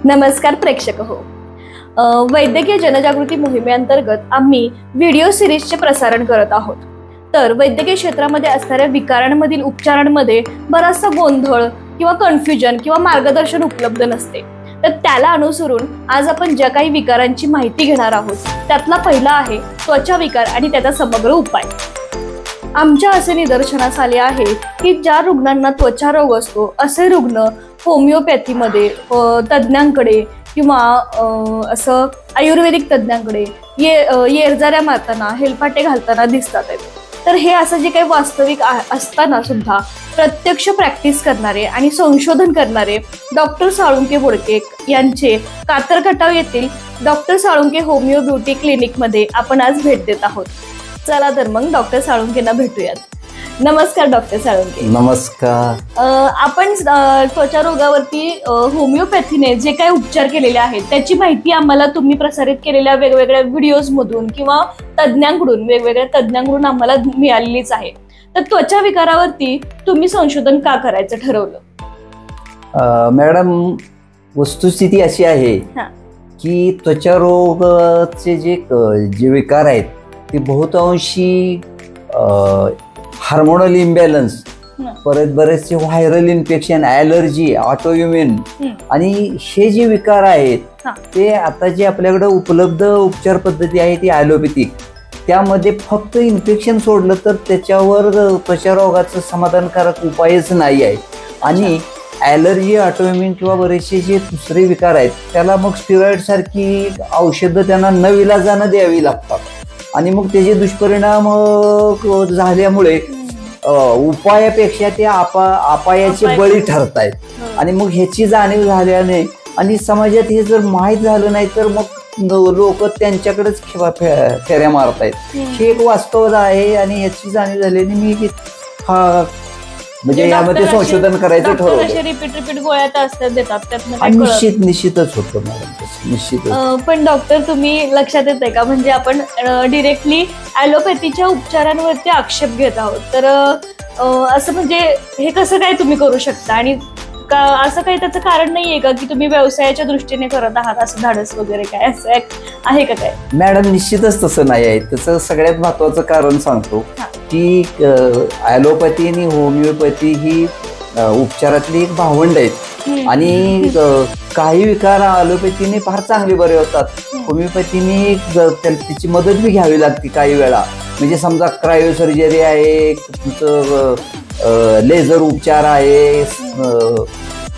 नमस्कार प्रेक्षक हो. वैद्यकीय जनजागृती मोहिमेअंतर्गत आम्ही व्हिडिओ सिरीजचे प्रसारण करत आहोत. तर वैद्यकीय क्षेत्रामध्ये असणाऱ्या विकारांमधील उपचारांमध्ये बराचसा गोंधळ किंवा कन्फ्युजन किंवा मार्गदर्शन उपलब्ध नसते. तर त्याला अनुसरून आज आपण ज्या काही विकारांची माहिती घेणार आहोत त्यातला पहिला आहे त्वचा विकार आणि त्याचा समग्र उपाय. आमच्या असे निदर्शनास आले आहे की ज्या रुग्णांना त्वचा रोग असतो असे रुग्ण होमिओपॅथीमध्ये तज्ज्ञांकडे किंवा असं आयुर्वेदिक तज्ज्ञांकडे येरजाऱ्या मारताना हेलपाटे घालताना दिसतात. तर हे असं जे काही वास्तविक असताना सुद्धा प्रत्यक्ष प्रॅक्टिस करणारे आणि संशोधन करणारे डॉक्टर साळुंके बोडके यांचे कातरखटाव येथील डॉक्टर साळुंके होमिओ ब्युटी क्लिनिकमध्ये आपण आज भेट देत आहोत. चला तर मग डॉक्टर साळुंकेंना भेटूयात. नमस्कार डॉक्टर साळुंके. नमस्कार. आपण त्वचा रोगावरती होमिओपॅथीने जे काही उपचार केलेले आहेत त्याची माहिती आम्हाला तुम्ही प्रसारित केलेल्या वेगवेगळ्या व्हिडिओज मधून किंवा वेगवेगळ्या तज्ज्ञांकडून आम्हाला मिळालेलीच आहे. तर त्वचा विकारावरती तुम्ही संशोधन का करायचं ठरवलं? मॅडम, वस्तुस्थिती अशी आहे की त्वचा रोगाचे जे विकार आहेत ते बहुतांशी हार्मोनल इम्बॅलन्स, परत बरेचसे व्हायरल इन्फेक्शन, ॲलर्जी, ऑटोइम्युन आणि हे जे विकार आहेत ते आता जे आपल्याकडे उपलब्ध उपचार पद्धती आहे ती ॲलोपॅथिक. त्यामध्ये फक्त इन्फेक्शन सोडलं तर त्याच्यावर त्वचा रोगाचं समाधानकारक उपायच नाही आहे. आणि ॲलर्जी, ऑटोइम्युन किंवा बरेचसे जे दुसरे विकार आहेत त्याला मग स्टिरॉइड सारखी औषधं त्यांना नविलाजानं द्यावी लागतात. आणि मग त्याचे दुष्परिणाम झाल्यामुळे उपायापेक्षा ते अपायाचे बळी ठरत आहेत. आणि मग ह्याची जाणीव झाल्याने आणि समाजात हे जर माहीत झालं नाही तर मग लोक त्यांच्याकडेच फेऱ्या मारत आहेत. हे एक वास्तव आहे आणि ह्याची जाणीव झाल्याने मी म्हणजे यामध्ये संशोधन करायचं ठरवलं. रिपीट गोळ्या असतात देतात निश्चितच होतं मॅडम, निश्चित. पण डॉक्टर तुम्ही लक्षात येते का, म्हणजे आपण डिरेक्टली ॲलोपॅथीच्या उपचारांवरती आक्षेप घेत आहोत. तर असं म्हणजे हे कसं काय तुम्ही करू शकता आणि असं काही त्याचं कारण नाहीये का की तुम्ही व्यवसायाच्या दृष्टीने करत आहात असं धाडस वगैरे काय असं आहे का काय? मॅडम, निश्चितच तसं नाही आहे. त्याचं सगळ्यात महत्वाचं कारण सांगतो की ॲलोपॅथी आणि होमिओपॅथी ही उपचारातली एक भावंड आहेत. आणि काही विकार ॲलोपॅथीने फार चांगले बरे होतात. होमिओपॅथीने त्याची मदत बी घ्यावी लागते काही वेळा. म्हणजे समजा क्रायोसर्जरी आहे, तुमचं लेझर उपचार आहे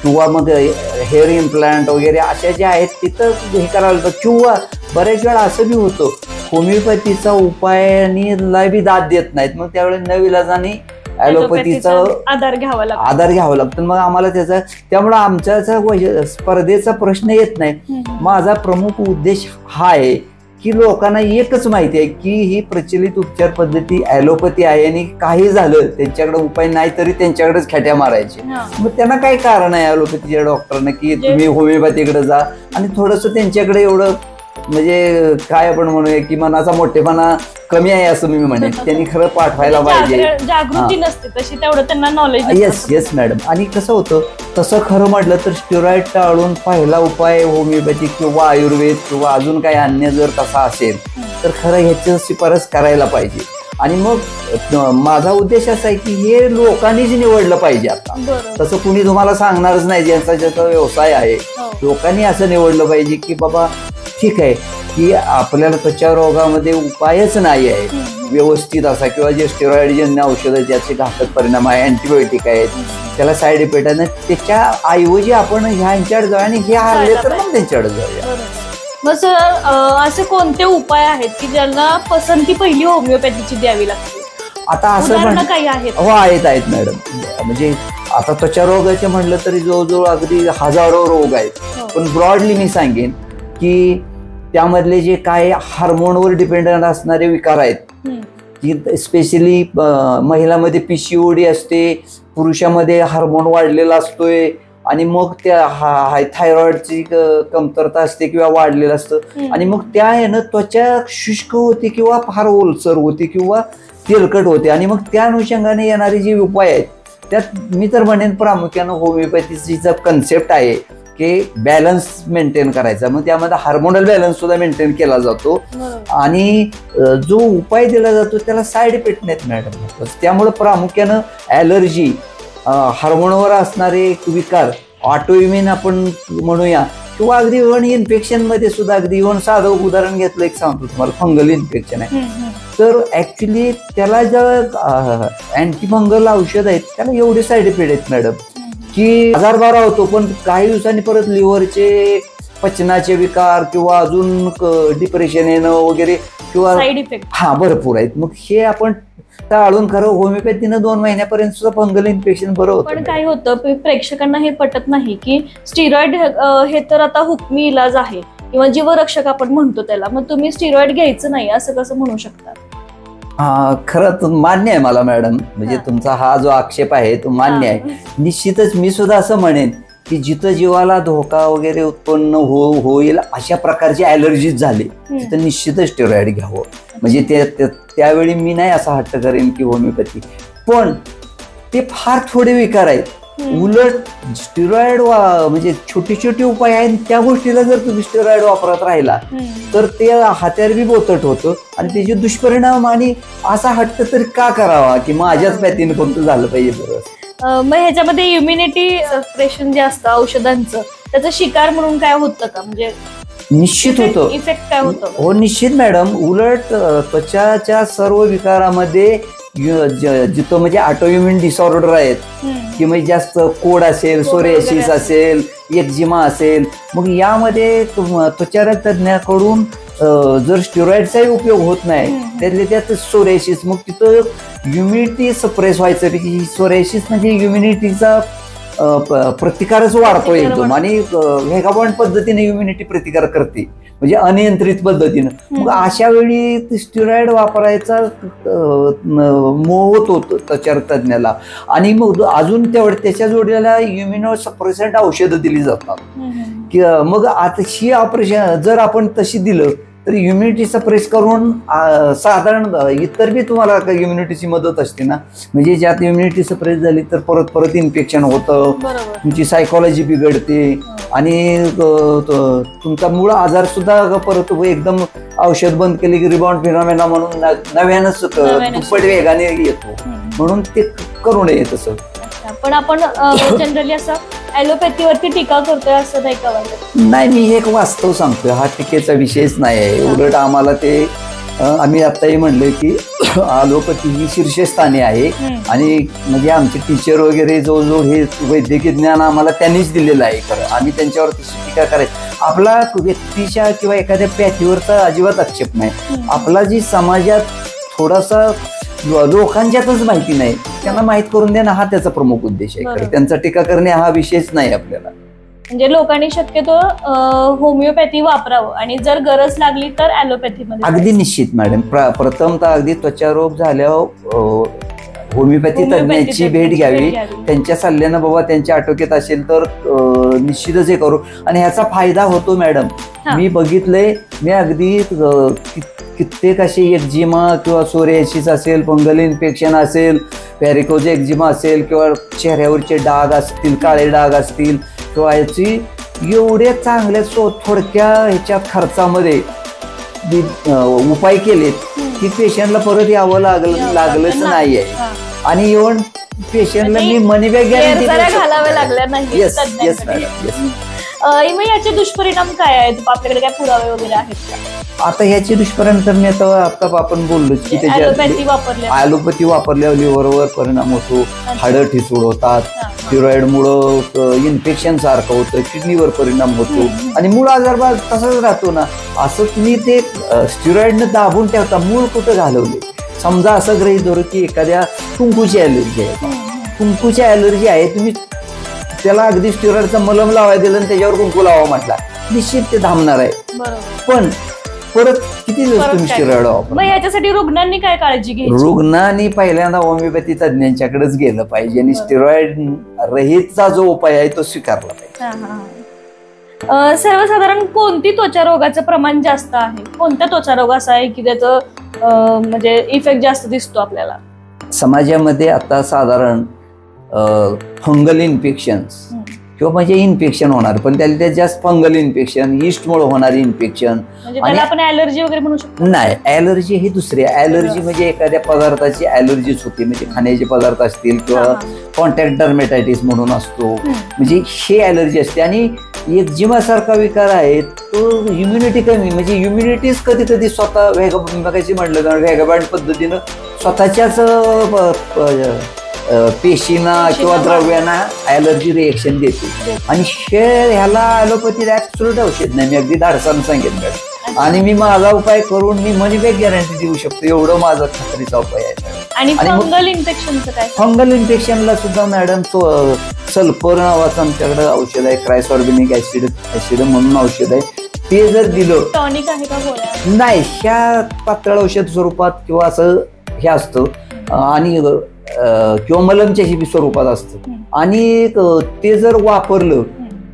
किंवा मग हेअर इम्प्लांट वगैरे अशा ज्या आहेत तिथं हे करावं लागतं. किंवा बऱ्याच वेळा असं बी होतं होमिओपॅथीचा उपायाने बी दाद देत नाहीत, मग त्यावेळेस नविलाजाने ॲलोपॅथीचा आधार घ्यावा लागतो. मग आम्हाला त्यामुळे आमच्या स्पर्धेचा प्रश्न येत नाही. माझा प्रमुख उद्देश हा आहे की लोकांना एकच माहिती आहे की ही प्रचलित उपचार पद्धती ॲलोपॅथी आहे आणि काही झालं त्यांच्याकडे उपाय नाही तरी त्यांच्याकडेच खेट्या मारायचे. मग त्यांना काय कारण आहे ॲलोपॅथीच्या डॉक्टरना की तुम्ही होमिओपॅथीकडे जा आणि थोडंसं त्यांच्याकडे एवढं म्हणजे काय आपण म्हणूया की मनाचा मोठेपणा कमी आहे असं मी म्हणेन. त्यांनी खरं पाठवायला पाहिजे. जागृती नसते तशी, तेवढं त्यांना नॉलेज. Yes madam. आणि कसं होतं तसं खरं म्हटलं तर स्टिरॉइड टाळून पहिला उपाय होमिओपॅथिक किंवा आयुर्वेद किंवा अजून काही अन्य जर तसा असेल तर खरं ह्याची शिफारस करायला पाहिजे. आणि मग माझा उद्देश असा आहे की हे लोकांनीच निवडलं पाहिजे. आता तसं कुणी तुम्हाला सांगणारच नाही, ज्याचा व्यवसाय आहे लोकांनी असं निवडलं पाहिजे की बाबा ठीक आहे की आपल्याला त्वचा रोगामध्ये उपायच नाही आहे व्यवस्थित असा, किंवा जे स्टेरॉइडजन्य औषधं ज्याचे घातक परिणाम आहे, अँटीबायोटिक आहेत, त्याला साईड इफेक्ट आहे, त्याच्या ऐवजी आपण ह्यांच्याकडे जाऊया आणि हे हरले तर मग त्यांच्याकडे जाऊया. मग सर असे कोणते उपाय आहेत की ज्यांना पसंती पहिली होमिओपॅथीची द्यावी लागते? आता असं काही आहेत? हो, आहेत मॅडम. म्हणजे आता त्वचा रोगाचे म्हटलं तरी जवळजवळ अगदी हजारो रोग आहेत. पण ब्रॉडली मी सांगेन की त्यामधले जे काय हार्मोनवर डिपेंडंट असणारे विकार आहेत की स्पेशली महिलांमध्ये PCOD असते, पुरुषामध्ये हार्मोन वाढलेला असतोय आणि मग त्या थायरॉइडची कमतरता असते किंवा वाढलेलं असतं आणि मग त्या यानं त्वचा शुष्क होते किंवा फार ओलसर होते किंवा तेलकट होते. आणि मग त्या अनुषंगाने येणारे जे उपाय आहेत त्यात मी तर म्हणेन प्रामुख्यानं होमिओपॅथीची जो कन्सेप्ट आहे बॅलन्स मेंटेन करायचा, मग त्यामध्ये हार्मोनल बॅलन्स सुद्धा मेंटेन केला जातो. आणि जो उपाय दिला जातो त्याला साईड इफेक्ट नाहीत मॅडम. त्यामुळे प्रामुख्यानं ॲलर्जी, हार्मोनवर असणारे विकार, ऑटोइम्युन आपण म्हणूया, किंवा अगदी इव्हन इन्फेक्शन मध्ये सुद्धा, अगदी इव्हन साधं उदाहरण घेतलं एक सांगतो तुम्हाला, फंगल इन्फेक्शन आहे. तर ऍक्च्युली त्याला ज्या अँटी फंगल औषध आहेत त्याला एवढे साईड इफेक्ट आहेत मॅडम की आजार बरा होतो, पण काही दिवसांनी परत लिव्हरचे, पचनाचे विकार किंवा अजून डिप्रेशन येणं वगैरे किंवा साईड इफेक्ट भरपूर आहेत. मग हे आपण टाळून खरं होमिओपॅथीनं 2 महिन्यापर्यंत सुद्धा फंगल इन्फेक्शन बरं होतं. पण काय होतं, प्रेक्षकांना हे पटत नाही की स्टिरॉइड हे तर आता हुकमी इलाज आहे किंवा जीवरक्षक आपण म्हणतो त्याला, मग तुम्ही स्टिरॉइड घ्यायचं नाही असं कसं म्हणू शकता? खरं मान्य आहे मला मॅडम, म्हणजे तुमचा हा जो आक्षेप आहे तो मान्य आहे. निश्चितच मी सुद्धा असं म्हणेन की जिथं जीवाला धोका वगैरे उत्पन्न होईल अशा प्रकारची ॲलर्जीज झाली तिथं निश्चितच स्टेरॉइड घ्यावं. म्हणजे त्यावेळी मी नाही असा हट्ट करेन की होमिओपॅथी, पण ते फार थोडे विकार आहेत. उलट स्टेरॉइड म्हणजे छोटे छोटे उपाय आहेत, त्या गोष्टीला जर तुम्ही स्टेरॉइड वापरत राहिला तर ते हात्यार बी बोचट होतं आणि त्याचे दुष्परिणाम. आणि असा हट्ट तरी का करावा की माझ्याच पॅथीने फक्त झालं पाहिजे बरं. मग ह्याच्यामध्ये इम्युनिटी सप्रेशन जे असतं औषधांचं, त्याचा शिकार म्हणून काय होतं का? म्हणजे निश्चित होतं इफेक्ट काय होतं? हो निश्चित मॅडम. उलट त्वचाच्या सर्व विकारामध्ये जिथं म्हणजे ऑटोइम्युन डिसऑर्डर आहेत की म्हणजे जास्त कोड असेल, सोरियासिस असेल, एक्झिमा असेल, मग यामध्ये त्वचा तज्ञाकडून जर स्टेरॉइडचाही उपयोग होत नाही त्यातले त्यात सोरियासिस, मग तिथं इम्युनिटी सप्रेस व्हायचं. सोरियासिस म्हणजे इम्युनिटीचा प्रतिकारच वाढतो एकदम आणि व्हेगाबॉन्ड पद्धतीने इम्युनिटी प्रतिकार करते, म्हणजे अनियंत्रित पद्धतीनं. मग अशा वेळी स्टेरॉइड वापरायचा मोह होतो त्वचा तज्ञाला. आणि मग अजून त्याच्या जोडीला इम्युनो सप्रेसंट औषधं दिली जातात की मग आता ही ऑपरेशन जर आपण तशी दिलं तर इम्युनिटी सप्रेस करून साधारण इतर बी तुम्हाला इम्युनिटीची मदत असते ना, म्हणजे ज्यात इम्युनिटी सप्रेस झाली तर परत परत इन्फेक्शन होतं, तुमची सायकोलॉजी बिघडते आणि तुमचा मूळ आजार सुद्धा परत एकदम औषध बंद केले की रिबाउंड फिनॉमेना म्हणून नव्यानंच दुप्पट वेगाने येतो. म्हणून ते करू नये तसं. पण आपण जनरली असं ॲलोपॅथीवरती टीका करतोय असं नाही का वाटत? नाही, मी एक वास्तव सांगतोय, हा टीकेचा विषयच नाही आहे. उलट आम्हाला ते आम्ही आत्ताही म्हणलं की ॲलोपॅथी ही शीर्षस्थानी आहे आणि म्हणजे आमचे टीचर वगैरे जो हे वैद्यकीय ज्ञान आम्हाला त्यांनीच दिलेलं आहे. खरं आम्ही त्यांच्यावर टीका करायची, आपला व्यक्तीच्या किंवा एखाद्या पॅथीवरचा अजिबात आक्षेप नाही. आपला जी समाजात थोडासा लोकांच्यातच माहिती नाही त्यांना माहित करून देणं हा त्याचा प्रमुख उद्देश आहे. त्यांचा टीका करणे हा विषयच नाही आपल्याला. म्हणजे लोकांनी शक्यतो होमिओपॅथी वापरावं आणि जर गरज लागली तर ॲलोपॅथीमध्ये. अगदी निश्चित मॅडम. प्रथमतः अगदी त्वचारोग झाल्यावर होमिओपॅथी तज्ञाची भेट घ्यावी, त्यांच्या सल्ल्यानं बाबा त्यांच्या आटोक्यात असेल तर निश्चितच हे करू. आणि ह्याचा फायदा होतो मॅडम. मी बघितलंय, मी अगदी कित्येक असे एक्झिमा किंवा सोरियासिस असेल, फंगल इन्फेक्शन असेल, व्हॅरिकोज एक्झिमा असेल किंवा चेहऱ्यावरचे डाग असतील, काळे डाग असतील किंवा याची एवढ्या चांगल्या थोडक्या ह्याच्यात खर्चामध्ये उपाय केलेत की पेशंटला परत यावं लागलंच नाही आहे. आणि इव्हन पेशंटला मी मनी बॅग गॅरंटी घालाव्या लागल्या नाही. Yes yes madam yes. याचे दुष्परिणाम काय आहेत? आपल्याकडे काय पुरावे वगैरे आहेत का? आता ह्याचे दुष्परिणाम तर मी आता आपण बोललो की ॲलोपॅथी वापरल्यावर लिव्हरवर परिणाम होतो, हाडं ठिसूळ होतात, स्टिरॉइडमुळं इन्फेक्शन सारखं होतं, किडनीवर परिणाम होतो आणि मूळ आजार तसाच राहतो ना. असं तुम्ही ते स्टिरॉइडनं दाबून ठेवता, मूळ कुठं घालवले. समजा असं गृहीत धरू की एखाद्या कुंकूची ॲलर्जी आहे, कुंकूची ॲलर्जी आहे, तुम्ही त्याला अगदी स्टिरॉइडचा मलम लावायला दिलं आणि त्याच्यावर कुंकू लावा म्हटला, निश्चित ते थांबणार आहे. पण परत किती दिवस तुम्ही स्टिरॉइड वापरा. याच्यासाठी रुग्णांनी काय काळजी घ्यायची? रुग्णांनी पहिल्यांदा होमिओपॅथी तज्ञांच्याकडेच गेलं पाहिजे आणि स्टिरॉइड रहितचा जो उपाय आहे तो स्वीकारला पाहिजे. सर्वसाधारण कोणती त्वचा रोगाचं प्रमाण जास्त आहे? कोणत्या त्वचा रोग असा आहे की त्याचं म्हणजे इफेक्ट जास्त दिसतो आपल्याला समाजामध्ये? आता साधारण फंगल इन्फेक्शन किंवा म्हणजे इन्फेक्शन होणार, पण त्याला जास्त फंगल इन्फेक्शन, इस्टमुळे होणारी इन्फेक्शन. म्हणजे आपण ॲलर्जी वगैरे म्हणू शकतो? नाही, ॲलर्जी ही दुसरी. ॲलर्जी म्हणजे एखाद्या पदार्थाची ॲलर्जीच होती, म्हणजे खाण्याचे पदार्थ असतील किंवा कॉन्टॅक्ट डर्मेटायटिस म्हणून असतो, म्हणजे हे ॲलर्जी असते. आणि एक्झिमा सारखा विकार आहे तो इम्युनिटी कमी, म्हणजे इम्युनिटीच कधी कधी स्वतः मगाशी म्हटलं तर व्हेगाबँड पद्धतीनं स्वतःच्याच पेशींना किंवा द्रव्यांना ॲलर्जी रिएक्शन देते. आणि ह्याला ॲलोपॅथी ऍब्सोल्यूट औषध नाही, मी अगदी धाडसानं सांगितलं. आणि मी माझा उपाय करून मी मनी बॅक गॅरंटी देऊ शकतो, एवढं माझा खात्रीचा उपाय आहे. आणि फंगल इन्फेक्शनचं काय? फंगल इन्फेक्शनला सुद्धा मॅडम सल्फर नावाचं आमच्याकडे औषध आहे, क्रायसॉर्बिनिक ऍसिड म्हणून औषध आहे. ते जर दिलं, टॉनिक आहे का गोळ्या? नाही, ह्या पातळ औषध स्वरूपात किंवा असं हे असतं, आणि किंवा मलमच्या स्वरूपात असतं. आणि ते जर वापरलं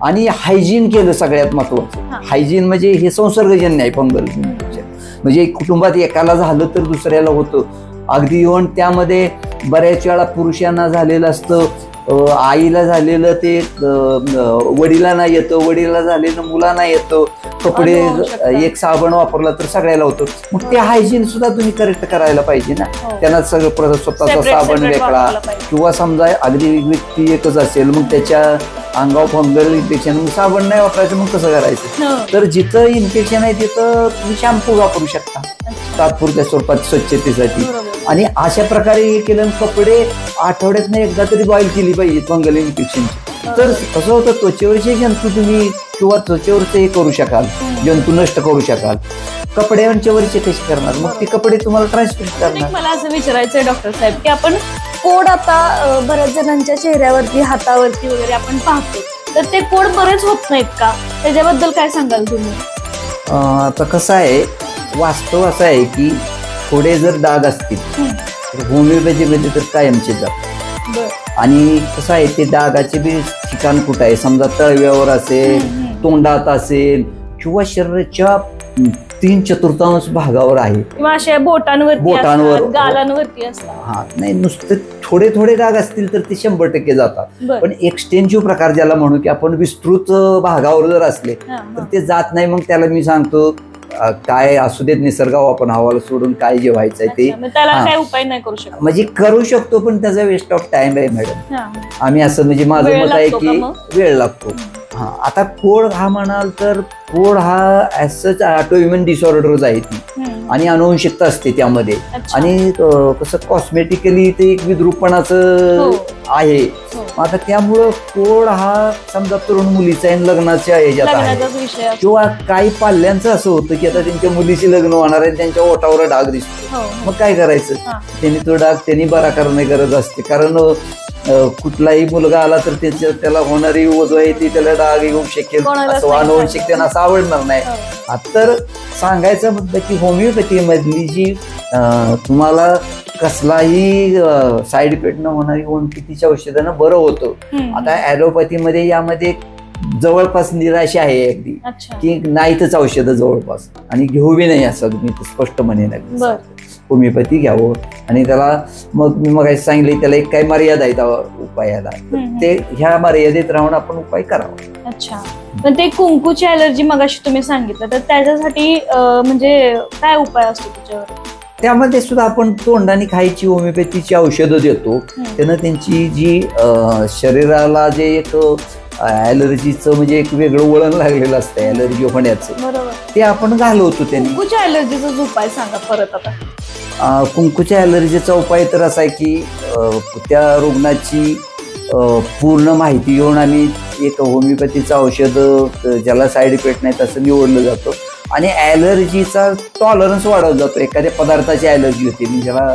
आणि हायजीन केलं, सगळ्यात महत्वाचं हायजीन, म्हणजे हे संसर्गजन्य आहे फंगल इन्फेक्शन. म्हणजे कुटुंबात एकाला झालं तर दुसऱ्याला होतं. अगदी येऊन त्यामध्ये बऱ्याच वेळा पुरुषांना झालेलं असतं, आईला झालेलं ते वडिलांना येतं, वडिलांना झालेलं मुलांना येतं. कपडे एक साबण वापरला तर सगळ्याला होतं. मग ते हायजीन सुद्धा तुम्ही करेक्ट करायला पाहिजे ना. त्यांना सगळं स्वतःचा साबण वेगळा, किंवा समजा अगदी व्यक्ती एकच असेल मग त्याच्या अंगावर फंगल इन्फेक्शन, मग साबण नाही वापरायचं, मग कसं करायचं? तर जिथं इन्फेक्शन आहे तिथं तुम्ही शॅम्पू वापरू शकता तात्पुरत्या स्वरूपात स्वच्छतेसाठी. आणि अशा प्रकारे हे केलं. कपडे आठवड्यातनं एकदा तरी बॉईल केली पाहिजे फंगल इन्फेक्शनची. तर कसं होतं, त्वचेवरचे जंतू तुम्ही किंवा त्वचेवरचे हे करू शकाल, जंतू नष्ट करू शकाल. कपड्यांच्या वरचे कसे करणार? मग ते कपडे तुम्हाला ट्रान्सफर करणार. मला असं विचारायचंय डॉक्टर साहेब की आपण कोड आता बऱ्याच जणांच्या चेहऱ्यावरती, हातावरती वगैरे आपण पाहतो, तर ते कोड बरेच होत नाहीत का? त्याच्याबद्दल काय सांगाल तुम्ही? आता कसं आहे, वास्तव असं आहे की थोडे जर डाग असतील तर होमिओपॅथीमध्ये तर कायमचे जातात. आणि कसं आहे, ते डागाचे बी ठिकाण कुठं आहे, समजा तळव्यावर असेल, तोंडात असेल, किंवा शरीराच्या 3/4 भागावर आहे, किंवा अशा बोटांवर, गालांवरती असतात. हा, नाही, नुसते थोडे थोडे डाग असतील तर ते 100% जातात. पण एक्सटेन्सिव्ह प्रकार ज्याला म्हणू की आपण विस्तृत भागावर जर असले तर ते जात नाही. मग त्याला मी सांगतो काय असू देत, निसर्गावर आपण हवाला सोडून काय जे व्हायचंय ते, त्याला काय उपाय नाही करू शकत? म्हणजे करू शकतो, पण त्याचा वेस्ट ऑफ टाइम आहे मॅडम. आम्ही असं, म्हणजे माझं मत आहे की वेळ लागतो. हा, आता कोड हा म्हणाल तर कोड हा ऍज ऑटोइम्युन डिसऑर्डरच आहे ती, आणि अनुवंशिकता असते त्यामध्ये. आणि कसं कॉस्मेटिकली ते एक विद्रूपणाचं आहे. आता त्यामुळं कोड हा समजा तरुण मुलीचा आहे, लग्नाच्या ह्याच्यात आहे, किंवा काही पाल्यांचं असं होतं की आता त्यांच्या मुलीची लग्न होणार आहे, त्यांच्या ओठावर डाग दिसतो, मग काय करायचं? त्यांनी तो डाग त्यांनी बरा करणे गरज असते. कारण कुठलाही मुलगा आला तर त्याला होणारी ओझ आहे ती त्याला डाग येऊ शकेल, असं अनुवंशिक त्यांना असं आवडणार नाही. तर सांगायचं मुद्दा की होमिओपॅथी मधली जी तुम्हाला कसलाही साईड इफेक्ट न होणारी होमिओपॅथीच्या औषधानं बरं होतं. आता ॲलोपॅथीमध्ये यामध्ये जवळपास निराशा आहे अगदी, की नाहीतच औषधं जवळपास, आणि घेऊ बी नाही असं मी स्पष्ट म्हणेन. होमिओपॅथी घ्यावं. आणि त्याला मग मी मग सांगितले त्याला एक काही मर्यादा आहे उपायाला, ते ह्या मर्यादेत राहून आपण उपाय करावा. अच्छा, पण ते कुंकूची ॲलर्जी मगाशी तुम्ही सांगितलं, तर त्याच्यासाठी म्हणजे काय उपाय असतो त्याच्यावर? त्यामध्ये सुद्धा आपण तोंडाने खायची होमिओपॅथीची औषधं देतो. त्यानं त्यांची जी शरीराला जे एक ॲलर्जीचं म्हणजे एक वेगळं वळण लागलेलं असतं ॲलर्जी होण्याचं, ते आपण घालवतो. त्यांनी कुंकूच्या ॲलर्जीचा उपाय सांगा परत. आता कुंकूच्या ॲलर्जीचा उपाय तर असा आहे की त्या रुग्णाची पूर्ण माहिती घेऊन आम्ही एक होमिओपॅथीचं औषध ज्याला साईड इफेक्ट नाही तसं निवडलं जातं. आणि ॲलर्जीचा टॉलरन्स वाढवला जातो. एखाद्या पदार्थाची ॲलर्जी होती म्हणजे ज्याला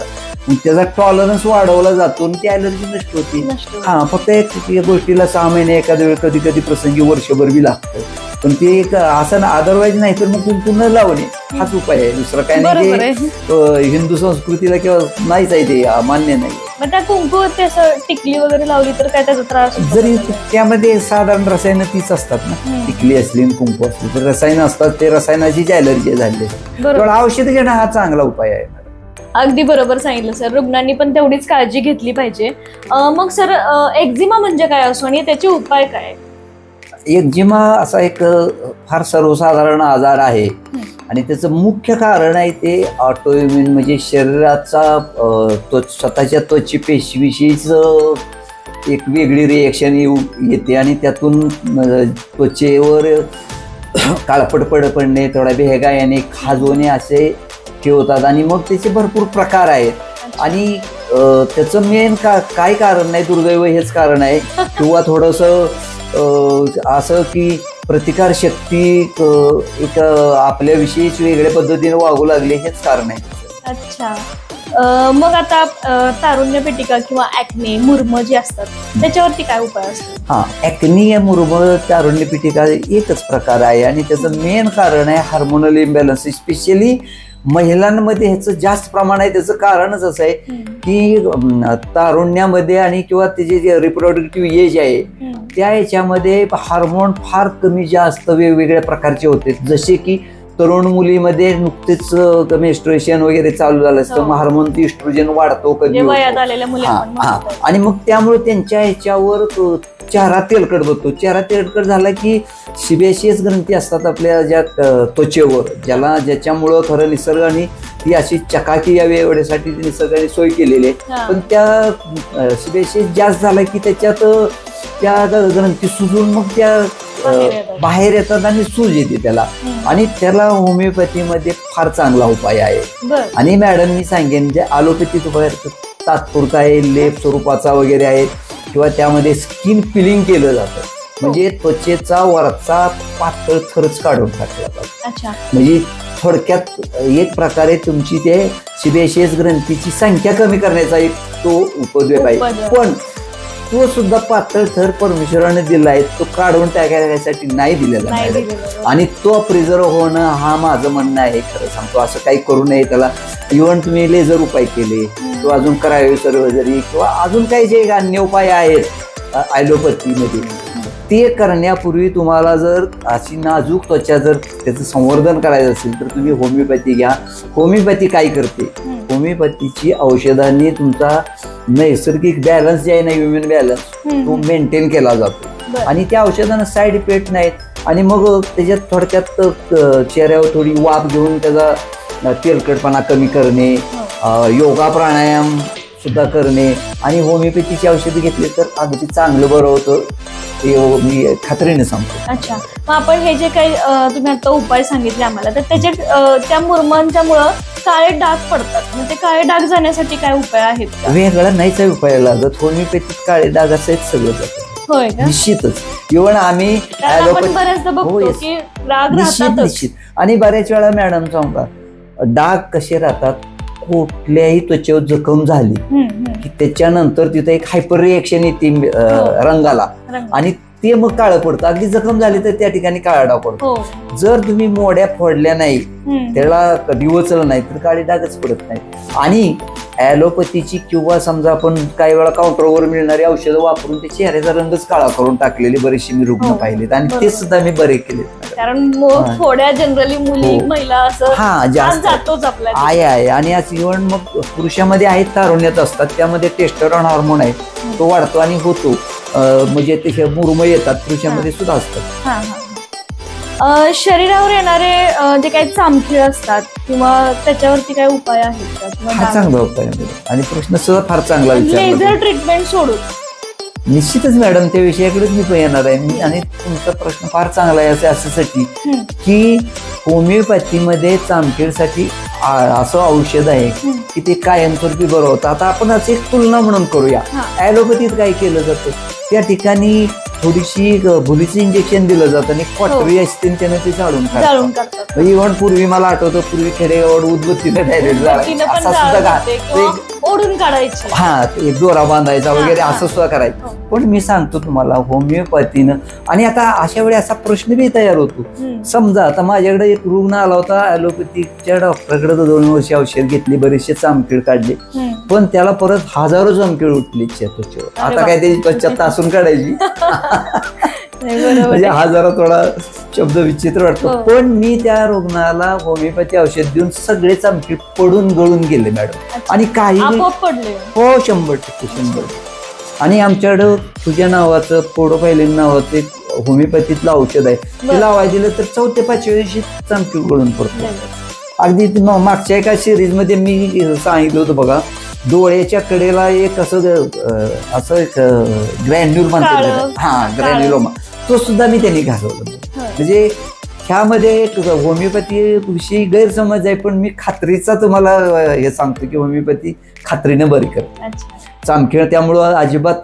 त्याचा टॉलरन्स वाढवला जातो आणि ती ॲलर्जी नष्ट होती. हा, फक्त एक गोष्टीला 6 महिने, एखाद्या वेळ कधी कधी प्रसंगी वर्षभर बी लागतं. पण ते एक असं अदरवाईज नाही तर मग कुंकू न लावणे हाच उपाय आहे, दुसरं काय नाही. हिंदू संस्कृतीला किंवा नाहीच आहे, ते मान्य नाही. मग त्या कुंकूवरती असं टिकली वगैरे लावली तर काय त्याचा त्रास? जरी त्यामध्ये साधारण रसायनं तीच असतात ना, टिकली असली आणि कुंकू असली तर रसायनं असतात, ते रसायनाची जी ॲलर्जी झाली तेवढा औषध घेणं हा चांगला उपाय आहे. अगदी बरोबर सांगितलं सर. रुग्णांनी पण तेवढीच काळजी घेतली पाहिजे. मग सर, एक्झिमा म्हणजे काय असतो आणि त्याचे उपाय काय? एक्झिमा असा एक फार सर्वसाधारण आजार आहे आणि त्याचं मुख्य कारण आहे ते ऑटोइम्युन, म्हणजे शरीराचा स्वतःच्या त्वचे पेशीविषयीच एक वेगळी रिएक्शन येते आणि त्यातून त्वचेवर काळपट पडणे, थोडा भेगा येणे, खाजवणे असे होतात आणि मग त्याचे भरपूर प्रकार आहेत आणि त्याचं मेन काय कारण नाही, दुर्दैव हेच कारण आहे किंवा थोडंसं असं की प्रतिकारशक्ती एक आपल्याविषयीच वेगळ्या पद्धतीने वागू लागले हेच कारण आहे. अच्छा, मग आता तारुण्य पेटिका किंवा ऍक्ने, मुर्म जे असतात त्याच्यावरती काय उपाय असतो? हा, ऍक्ने या मुर्म तारुण्य पेटिका एकच प्रकार आहे आणि त्याचं मेन कारण आहे हार्मोनल इम्बॅलन्स. स्पेशली महिलांमध्ये ह्याचं जास्त प्रमाण आहे. त्याचं कारणच असं आहे की तारुण्यामध्ये आणि किंवा त्याचे जे रिप्रोडक्टिव्ह एज आहे त्या याच्यामध्ये हार्मोन फार कमी जास्त वेगवेगळ्या प्रकारचे होते. जसे की तरुण मुलीमध्ये नुकतेच मेन्स्ट्रुएशन वगैरे चालू झालं असतं, मग हार्मोन इस्ट्रोजन वाढतो कधी आणि मग त्यामुळे त्यांच्या ह्याच्यावर चेहरा तेलकट होतो. चेहरा तेलकट झाला की सिबेशियस ग्रंथी असतात आपल्या ज्या त्वचेवर, ज्याच्यामुळं खरं निसर्गाने ती अशी चकाकी यावी एवढ्यासाठी निसर्गाने सोय केलेली आहे. पण त्या सिबेशियस जास्त झाला की त्याच्यात त्या ग्रंथी सुजून मग त्या बाहेर येतात आणि सूज येते त्याला आणि त्याला होमिओपॅथीमध्ये फार चांगला उपाय आहे. आणि मॅडम मी सांगेन जे ॲलोपॅथीत उपाय तात्पुरता आहे, लेप स्वरूपाचा वगैरे आहे किंवा त्यामध्ये स्किन पिलिंग केलं जातं, म्हणजे त्वचेचा वरचा पातळ थरच काढून टाकला जातो. म्हणजे थोडक्यात एक प्रकारे तुमची ते सिबेशियस ग्रंथीची संख्या कमी करण्याचा एक तो उपद्व्याप आहे. पण तो सुद्धा पातळ थर परमेश्वराने दिला आहे, तो काढून टाकण्यासाठी नाही दिलेला आणि तो प्रिझर्व होणं हा माझं म्हणणं आहे. खरं सांगतो असं काही करू नये त्याला. इव्हन तुम्ही लेझर उपाय केले किंवा अजून क्रायो सर्जरी किंवा अजून काही जे अन्य उपाय आहेत ॲलोपॅथीमध्ये ते करण्यापूर्वी तुम्हाला जर अशी नाजूक त्वचा जर त्याचं संवर्धन करायचं असेल तर तुम्ही होमिओपॅथी घ्या. होमिओपॅथी काय करते, होमिओपॅथीची औषधांनी तुमचा नैसर्गिक बॅलन्स जे आहे ना, ह्युमन बॅलन्स, तो मेंटेन केला जातो आणि त्या औषधांना साईड इफेक्ट नाहीत आणि मग त्याच्यात थोडक्यात चेहऱ्यावर थोडी वाफ घेऊन त्याचा तेलकटपणा कमी करणे, योगा प्राणायाम सुद्धा करणे आणि होमिओपॅथीची औषधं घेतली तर अगदी चांगलं बरं होतं हे मी खात्रीने सांगतो. अच्छा, मग आपण हे जे काही तुम्ही आता उपाय सांगितले आम्हाला, तर त्याच्यात त्या मुरमांच्यामुळं काळे डाग पडतात, म्हणजे काळे डाग जाण्यासाठी काय उपाय आहेत? वेगळा नाहीच उपाय लागत. होमिओपॅथीत काळे डाग असायच सगळं जातं. होय का? निश्चितच. इव्हन आम्ही बऱ्याचदा बघतो की डाग निश्चित आणि बऱ्याच वेळा मॅडम सांगा डाग कसे राहतात, कुठल्याही त्वचेवर जखम झाली की त्याच्यानंतर तिथे एक हायपर रिएक्शन येते रंगाला आणि ते मग काळं पडतं. अगदी जखम झाली तर त्या ठिकाणी काळा डाग पडतो. जर तुम्ही मोड्या फोडल्या नाही, त्याला दिवचलं नाही तर काळे डागच पडत नाही. आणि ॲलोपॅथीची किंवा समजा आपण काही वेळा काउंटरवर मिळणारी औषधं वापरून ते चेहऱ्याचा रंगच काळा करून टाकलेले बरेचसे मी रुग्ण पाहिलेत आणि ते सुद्धा मी बरे केलेत. कारण थोड्या जनरली मुली महिला असं जातोच आपल्याला आहे आणि इव्हन मग पुरुषामध्ये आहेत, तारुण्यात असतात, त्यामध्ये टेस्टोस्टेरॉन हार्मोन आहे, तो वाढतो आणि होतो, म्हणजे ते मुरम येतात, पुरुषामध्ये सुद्धा असतात. शरीरावर येणारे जे काही चामखीळ असतात किंवा त्याच्यावरती काय उपाय आहेत का? हा चांगला उपाय आणि प्रश्न सुद्धा फार चांगला विचारला. लेझर ट्रीटमेंट सोडून निश्चितच मॅडम त्या विषयाकडेच मी पण येणार आहे. मी आणि तुमचा प्रश्न फार चांगला आहे अशासाठी की होमिओपॅथीमध्ये चामखीळसाठी असं औषध आहे की ते कायमस्वरूपी बरं होतं. आता आपण असं एक तुलना म्हणून करूया. ॲलोपॅथीत काय केलं जातं, त्या ठिकाणी थोडीशी भुलीचं इंजेक्शन दिलं जातं आणि क्वाटरी असते त्याने ते जाळून काढतात. इव्हन पूर्वी मला आठवतं, पूर्वी खेडेगावात उदबत्तीने डायरेक्ट असा सुद्धा ओढून काढायची, हा एक दोरा बांधायचा वगैरे असं सुद्धा करायचं. पण मी सांगतो तुम्हाला होमिओपॅथीनं, आणि आता अशा वेळी असा प्रश्न बी तयार होतो. समजा आता माझ्याकडे एक रुग्ण आला होता, ॲलोपॅथीच्या डॉक्टरकडे 2 वर्ष औषध घेतली, बरेचसे चामखीळ काढले, पण त्याला परत हजारो चामखीळ उठली त्वचेवर. आता काय त्याची त्वचा तासून काढायची म्हणजे हजारो, थोडा शब्द विचित्र वाटतो. पण मी त्या रुग्णाला होमिओपॅथी औषध देऊन सगळे चामखीळ पडून गळून गेले मॅडम. आणि काही हो 100%. आणि आमच्याकडं तुझ्या नावाचं पोडोफायलिन नावाचं एक होमिओपॅथीतलं औषध आहे ते लावायला दिलं तर 4थ्या 5व्या दिवशी चामखीळ गळून पडतो. अगदी मागच्या एका सिरीज मध्ये मी सांगितलं होतं बघा, डोळ्याच्या कडेला एक असं एक ग्रॅन्युल म्हणतात, हा ग्रॅन्युलोमा, तो सुद्धा मी त्यांनी घालवलं. म्हणजे ह्यामध्ये एक होमिओपॅथी विषयी गैरसमज आहे, पण मी खात्रीचा तुम्हाला हे सांगतो की होमिओपॅथी खात्रीने बरी करते चामखीळ. त्यामुळं अजिबात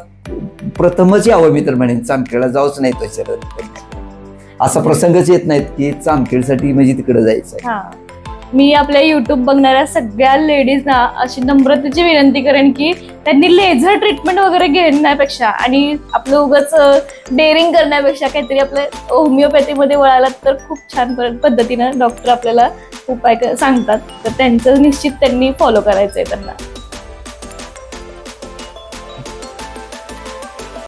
प्रथमच यावं मी तर म्हणेन, चामखीळला जाऊच नाही तो असा प्रसंगच येत नाहीत की चामखीळसाठी म्हणजे तिकडे जायचं. मी आपल्या युट्यूब बघणाऱ्या सगळ्या लेडीजना अशी नम्रतेची विनंती करेन की त्यांनी लेझर ट्रीटमेंट वगैरे घेण्यापेक्षा आणि आपलं उगाच डेअरिंग करण्यापेक्षा काहीतरी आपल्या होमिओपॅथीमध्ये वळाला तर खूप छान पद्धतीनं डॉक्टर आपल्याला उपाय सांगतात, तर त्यांचं निश्चित त्यांनी फॉलो करायचंय त्यांना.